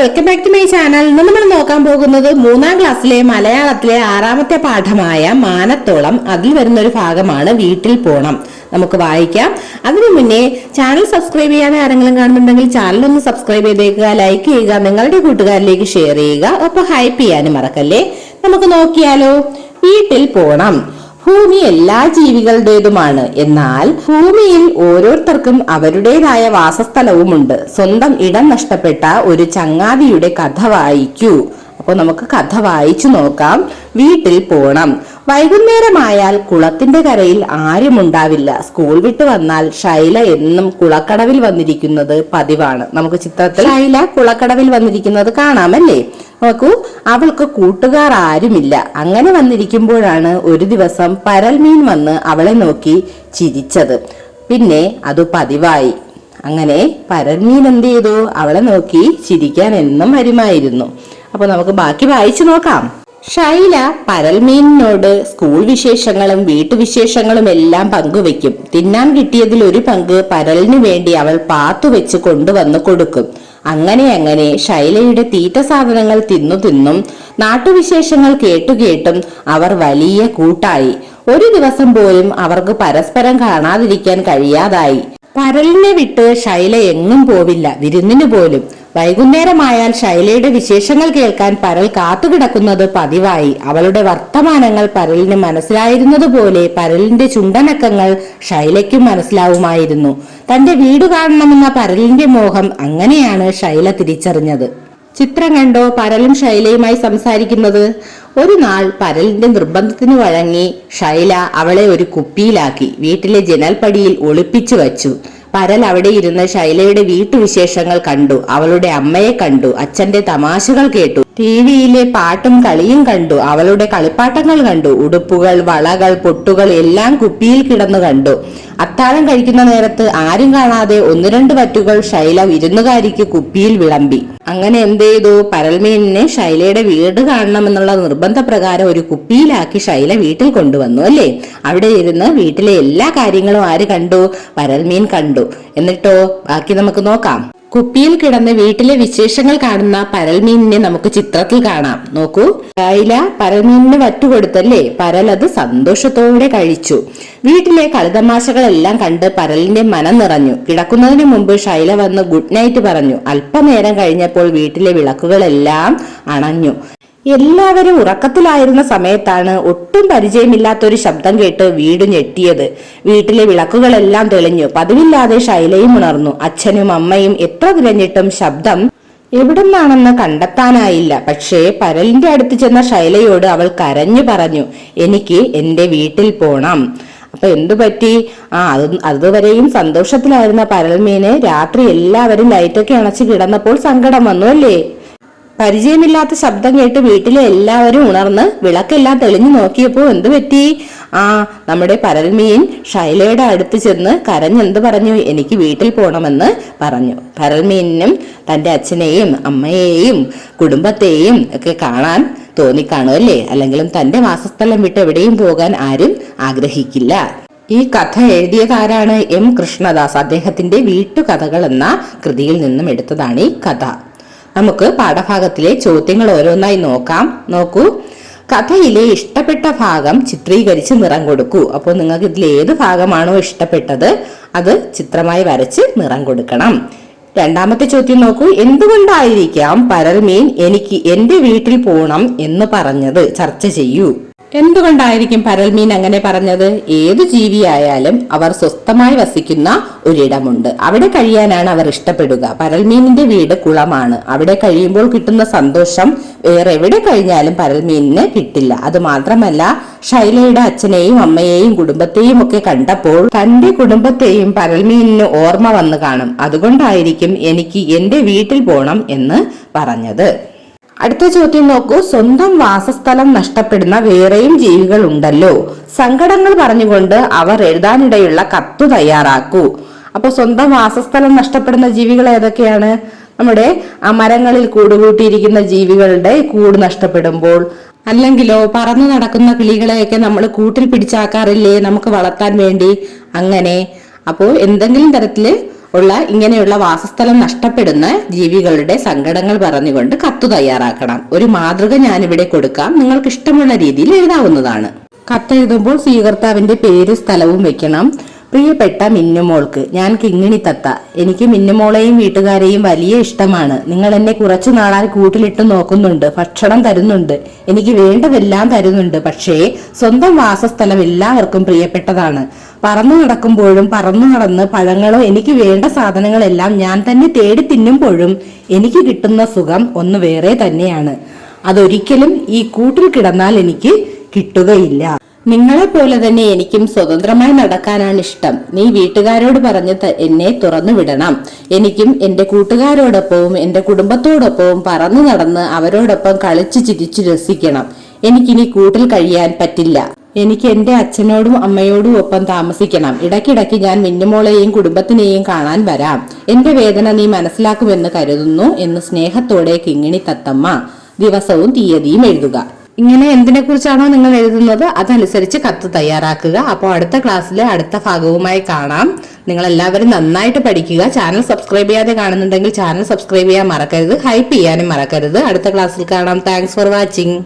Welcome back to my channel. നമ്മൾ നോക്കാൻ പോകുന്നത് 3ാം ക്ലാസ്സിലെ മലയാളത്തിലെ 6ാമത്തെ പാഠമായ മാനത്തോളം. അതിൽ വരുന്ന ഒരു ഭാഗമാണ് വീട്ടിൽ പോണം. നമുക്ക് വായിക്കാം. അതിനു മുന്നേ ചാനൽ സബ്സ്ക്രൈബ് ചെയ്യാതെ ആരെങ്കിലും കാണുന്നുണ്ടെങ്കിൽ ചാനൽ ഒന്ന് സബ്സ്ക്രൈബ് ചെയ്തേക്കുക, ലൈക്ക് ചെയ്യുക, നിങ്ങളുടെ കൂട്ടുകാരിലേക്ക് ഷെയർ ചെയ്യുക, ഒപ്പം ഹൈപ്പ് ചെയ്യാനും മറക്കല്ലേ. നമുക്ക് നോക്കിയാലോ. വീട്ടിൽ പോണം. ഭൂമി എല്ലാ ജീവികളുടേതുമാണ്. എന്നാൽ ഭൂമിയിൽ ഓരോരുത്തർക്കും അവരുടേതായ വാസസ്ഥലവുമുണ്ട്. സ്വന്തം ഇടം നഷ്ടപ്പെട്ട ഒരു ചങ്ങാതിയുടെ കഥ വായിക്കൂ. അപ്പോൾ നമുക്ക് കഥ വായിച്ചു നോക്കാം. വീട്ടിൽ പോണം. വൈകുന്നേരമായാൽ കുളത്തിന്റെ കരയിൽ ആരും ഉണ്ടാവില്ല. സ്കൂൾ വിട്ട് വന്നാൽ ശൈല എന്നും കുളക്കടവിൽ വന്നിരിക്കുന്നത് പതിവാണ്. നമുക്ക് ചിത്രത്തിൽ ശൈല കുളക്കടവിൽ വന്നിരിക്കുന്നത് കാണാമല്ലേ. നോക്കൂ, അവൾക്ക് കൂട്ടുകാർ ആരുമില്ല. അങ്ങനെ വന്നിരിക്കുമ്പോഴാണ് ഒരു ദിവസം പരൽമീൻ വന്ന് അവളെ നോക്കി ചിരിച്ചത്. പിന്നെ അത് പതിവായി. അങ്ങനെ പരൽമീൻ എന്ത് ചെയ്തു? അവളെ നോക്കി ചിരിക്കാൻ എന്നും വരുമായിരുന്നു. അപ്പൊ നമുക്ക് ബാക്കി വായിച്ചു നോക്കാം. ശൈല പരൽമീനിനോട് സ്കൂൾ വിശേഷങ്ങളും വീട്ടുവിശേഷങ്ങളും എല്ലാം പങ്കുവെക്കും. തിന്നാൻ കിട്ടിയതിൽ ഒരു പങ്ക് പരലിനു വേണ്ടി അവൾ പാത്തുവെച്ച് കൊണ്ടുവന്ന് കൊടുക്കും. അങ്ങനെ ശൈലയുടെ തീറ്റ സാധനങ്ങൾ തിന്നും നാട്ടുവിശേഷങ്ങൾ കേട്ടും അവർ വലിയ കൂട്ടായി. ഒരു ദിവസം പോലും അവർക്ക് പരസ്പരം കാണാതിരിക്കാൻ കഴിയാതായി. പരലിനെ വിട്ട് ശൈല എങ്ങും പോവില്ല, വിരുന്നിന് പോലും. വൈകുന്നേരമായാൽ ശൈലയുടെ വിശേഷങ്ങൾ കേൾക്കാൻ പരൽ കാത്തുകിടക്കുന്നത് പതിവായി. അവളുടെ വർത്തമാനങ്ങൾ പരലിന് മനസ്സിലായിരുന്നതുപോലെ പരലിന്റെ ചുണ്ടനക്കങ്ങൾ ശൈലയ്ക്കും മനസ്സിലാവുമായിരുന്നു. തന്റെ വീട് കാണണമെന്ന പരലിന്റെ മോഹം അങ്ങനെയാണ് ശൈല തിരിച്ചറിഞ്ഞത്. ചിത്രം കണ്ടോ പരലും ശൈലയുമായി സംസാരിക്കുന്നത്? ഒരു നാൾ പരലിന്റെ നിർബന്ധത്തിന് വഴങ്ങി ശൈല അവളെ ഒരു കുപ്പിയിലാക്കി വീട്ടിലെ ജനൽപ്പടിയിൽ ഒളിപ്പിച്ചു വച്ചു. പരൽ അവിടെ ഇരുന്ന് ശൈലയുടെ വീട്ടുവിശേഷങ്ങൾ കണ്ടു. അവളുടെ അമ്മയെ കണ്ടു. അച്ഛന്റെ തമാശകൾ കേട്ടു. ടിവിയിലെ പാട്ടും കളിയും കണ്ടു. അവളുടെ കളിപ്പാട്ടങ്ങൾ കണ്ടു. ഉടുപ്പുകൾ, വളകൾ, പൊട്ടുകൾ എല്ലാം കുപ്പിയിൽ കിടന്നു കണ്ടു. അത്താഴം കഴിക്കുന്ന നേരത്ത് ആരും കാണാതെ 1-2 വറ്റുകൾ ശൈല വിരുന്നുകാരിക്ക് കുപ്പിയിൽ വിളമ്പി. അങ്ങനെ എന്ത് ചെയ്തു? പരൽമീനിനെ ശൈലയുടെ വീട് കാണണമെന്നുള്ള നിർബന്ധപ്രകാരം ഒരു കുപ്പിയിലാക്കി ശൈല വീട്ടിൽ കൊണ്ടുവന്നു അല്ലേ. അവിടെ ഇരുന്ന് വീട്ടിലെ എല്ലാ കാര്യങ്ങളും ആര് കണ്ടു? പരൽമീൻ കണ്ടു. എന്നിട്ടോ ബാക്കി നമുക്ക് നോക്കാം. കുപ്പിയിൽ കിടന്ന് വീട്ടിലെ വിശേഷങ്ങൾ കാണുന്ന പരൽമീനിനെ നമുക്ക് ചിത്രത്തിൽ കാണാം. നോക്കൂ, ശൈല പരൽമീനിന് വറ്റുകൊടുത്തല്ലേ. പരൽ അത് സന്തോഷത്തോടെ കഴിച്ചു. വീട്ടിലെ കളിതമാശകളെല്ലാം കണ്ട് പരലിന്റെ മനം നിറഞ്ഞു. കിടക്കുന്നതിന് മുമ്പ് ശൈല വന്ന് ഗുഡ് നൈറ്റ് പറഞ്ഞു. അല്പനേരം കഴിഞ്ഞപ്പോൾ വീട്ടിലെ വിളക്കുകളെല്ലാം അണഞ്ഞു. എല്ലാവരും ഉറക്കത്തിലായിരുന്ന സമയത്താണ് ഒട്ടും പരിചയമില്ലാത്തൊരു ശബ്ദം കേട്ട് വീട് ഞെട്ടിയത്. വീട്ടിലെ വിളക്കുകളെല്ലാം തെളിഞ്ഞു. പതിവില്ലാതെ ശൈലയും ഉണർന്നു. അച്ഛനും അമ്മയും എത്ര തിരഞ്ഞിട്ടും ശബ്ദം എവിടുന്നാണെന്ന് കണ്ടെത്താനായില്ല. പക്ഷേ പരലിന്റെ അടുത്ത് ചെന്ന ശൈലയോട് അവൾ കരഞ്ഞു പറഞ്ഞു, എനിക്ക് എന്റെ വീട്ടിൽ പോണം. അപ്പൊ എന്തു പറ്റി? അതുവരെയും സന്തോഷത്തിലായിരുന്ന പരൽമീന് രാത്രി എല്ലാവരും ലൈറ്റൊക്കെ അണച്ച് കിടന്നപ്പോൾ സങ്കടം വന്നു അല്ലേ. പരിചയമില്ലാത്ത ശബ്ദം കേട്ട് വീട്ടിലെ എല്ലാവരും ഉണർന്ന് വിളക്കെല്ലാം തെളിഞ്ഞു നോക്കിയപ്പോ എന്തു പറ്റി? നമ്മുടെ പരൽമീൻ ശൈലയുടെ അടുത്ത് ചെന്ന് കരഞ്ഞെന്ത് പറഞ്ഞു? എനിക്ക് വീട്ടിൽ പോണമെന്ന് പറഞ്ഞു. പരൽമീനും തന്റെ അച്ഛനെയും അമ്മയെയും കുടുംബത്തെയും ഒക്കെ കാണാൻ തോന്നിക്കാണും അല്ലേ. അല്ലെങ്കിലും തന്റെ വാസസ്ഥലം വിട്ട് എവിടെയും പോകാൻ ആരും ആഗ്രഹിക്കില്ല. ഈ കഥ എഴുതിയതാരാണ്? എം കൃഷ്ണദാസ്. അദ്ദേഹത്തിന്റെ വീട്ടുകഥകൾ എന്ന കൃതിയിൽ നിന്നും എടുത്തതാണ് ഈ കഥ. നമുക്ക് പാഠഭാഗത്തിലെ ചോദ്യങ്ങൾ ഓരോന്നായി നോക്കാം. നോക്കൂ, കഥയിലെ ഇഷ്ടപ്പെട്ട ഭാഗം ചിത്രീകരിച്ച് നിറം കൊടുക്കൂ. അപ്പോൾ നിങ്ങൾക്ക് ഇതിൽ ഏത് ഭാഗമാണോ ഇഷ്ടപ്പെട്ടത് അത് ചിത്രമായി വരച്ച് നിറം കൊടുക്കണം. രണ്ടാമത്തെ ചോദ്യം നോക്കൂ, എന്തുകൊണ്ടായിരിക്കാം പരൽമീൻ എനിക്ക് എന്റെ വീട്ടിൽ പോണം എന്ന് പറഞ്ഞത്? ചർച്ച ചെയ്യൂ. എന്തുകൊണ്ടായിരിക്കും പരൽമീൻ അങ്ങനെ പറഞ്ഞത്? ഏതു ജീവിയായാലും അവർ സ്വസ്ഥമായി വസിക്കുന്ന ഒരിടമുണ്ട്, അവിടെ കഴിയാനാണ് അവർ ഇഷ്ടപ്പെടുക. പരൽമീനിന്റെ വീട് കുളമാണ്. അവിടെ കഴിയുമ്പോൾ കിട്ടുന്ന സന്തോഷം വേറെ എവിടെ കഴിഞ്ഞാലും പരൽമീനിന് കിട്ടില്ല. അത് മാത്രമല്ല, ശൈലയുടെ അച്ഛനെയും അമ്മയെയും കുടുംബത്തെയും ഒക്കെ കണ്ടപ്പോൾ തന്റെ കുടുംബത്തെയും പരൽമീനിന് ഓർമ്മ വന്നു കാണും. അതുകൊണ്ടായിരിക്കും എനിക്ക് എന്റെ വീട്ടിൽ പോണം എന്ന് പറഞ്ഞത്. അടുത്ത ചോദ്യം നോക്കൂ, സ്വന്തം വാസസ്ഥലം നഷ്ടപ്പെടുന്ന വേറെയും ജീവികൾ ഉണ്ടല്ലോ. സങ്കടങ്ങൾ പറഞ്ഞുകൊണ്ട് അവർ എഴുതാനിടയുള്ള കത്ത് തയ്യാറാക്കൂ. അപ്പൊ സ്വന്തം വാസസ്ഥലം നഷ്ടപ്പെടുന്ന ജീവികൾ ഏതൊക്കെയാണ്? നമ്മുടെ മരങ്ങളിൽ കൂടുകൂട്ടിയിരിക്കുന്ന ജീവികളുടെ കൂട് നഷ്ടപ്പെടുമ്പോൾ, അല്ലെങ്കിലോ പറന്നു നടക്കുന്ന കിളികളെയൊക്കെ നമ്മൾ കൂട്ടിൽ പിടിച്ചാക്കാറില്ലേ നമുക്ക് വളർത്താൻ വേണ്ടി. അങ്ങനെ അപ്പോൾ എന്തെങ്കിലും തരത്തില് ഉള്ള ഇങ്ങനെയുള്ള വാസസ്ഥലം നഷ്ടപ്പെടുന്ന ജീവികളുടെ സങ്കടങ്ങൾ പറഞ്ഞുകൊണ്ട് കത്ത് തയ്യാറാക്കണം. ഒരു മാതൃക ഞാനിവിടെ കൊടുക്കാം, നിങ്ങൾക്ക് ഇഷ്ടമുള്ള രീതിയിൽ എഴുതാവുന്നതാണ്. കത്തെഴുതുമ്പോൾ സ്വീകർത്താവിന്റെ പേര് സ്ഥലവും വെക്കണം. പ്രിയപ്പെട്ട മിന്നുമോൾക്ക്, ഞാൻ കിങ്ങിണി തത്ത. എനിക്ക് മിന്നുമോളെയും വീട്ടുകാരെയും വലിയ ഇഷ്ടമാണ്. നിങ്ങൾ എന്നെ കുറച്ചു നാളായി കൂട്ടിലിട്ട് നോക്കുന്നുണ്ട്, ഭക്ഷണം തരുന്നുണ്ട്, എനിക്ക് വേണ്ടതെല്ലാം തരുന്നുണ്ട്. പക്ഷേ സ്വന്തം വാസസ്ഥലം എല്ലാവർക്കും പ്രിയപ്പെട്ടതാണ്. പറന്നു നടക്കുമ്പോഴും പറന്നു നടന്ന് പഴങ്ങളോ എനിക്ക് വേണ്ട സാധനങ്ങളെല്ലാം ഞാൻ തന്നെ തേടി തിന്നുമ്പോഴും എനിക്ക് കിട്ടുന്ന സുഖം ഒന്ന് വേറെ തന്നെയാണ്. അതൊരിക്കലും ഈ കൂട്ടിൽ കിടന്നാൽ എനിക്ക് കിട്ടുകയില്ല. നിങ്ങളെ പോലെ തന്നെ എനിക്കും സ്വതന്ത്രമായി നടക്കാനാണ് ഇഷ്ടം. നീ വീട്ടുകാരോട് പറഞ്ഞ് എന്നെ തുറന്നു വിടണം. എനിക്കും എന്റെ കൂട്ടുകാരോടൊപ്പവും എന്റെ കുടുംബത്തോടൊപ്പവും പറന്നു നടന്ന് അവരോടൊപ്പം കളിച്ചു ചിരിച്ചു രസിക്കണം. എനിക്കിനി കൂട്ടിൽ കഴിയാൻ പറ്റില്ല. എനിക്ക് എന്റെ അച്ഛനോടും അമ്മയോടും ഒപ്പം താമസിക്കണം. ഇടയ്ക്കിടയ്ക്ക് ഞാൻ മിന്നുമോളെയും കുടുംബത്തിനെയും കാണാൻ വരാം. എന്റെ വേദന നീ മനസ്സിലാക്കുമെന്ന് കരുതുന്നു എന്ന് സ്നേഹത്തോടെ കിങ്ങിണി തത്തമ്മ. ദിവസവും തീയതിയും എഴുതുക. ഇങ്ങനെ എന്തിനെ കുറിച്ചാണോ നിങ്ങൾ എഴുതുന്നത് അതനുസരിച്ച് കത്ത് തയ്യാറാക്കുക. അപ്പോൾ അടുത്ത ക്ലാസ്സിലെ അടുത്ത ഭാഗവുമായി കാണാം. നിങ്ങൾ എല്ലാവരും നന്നായിട്ട് പഠിക്കുക. ചാനൽ സബ്സ്ക്രൈബ് ചെയ്യാതെ കാണുന്നുണ്ടെങ്കിൽ ചാനൽ സബ്സ്ക്രൈബ് ചെയ്യാൻ മറക്കരുത്. ഹൈപ്പ് ചെയ്യാനും മറക്കരുത്. അടുത്ത ക്ലാസ്സിൽ കാണാം. Thanks for watching.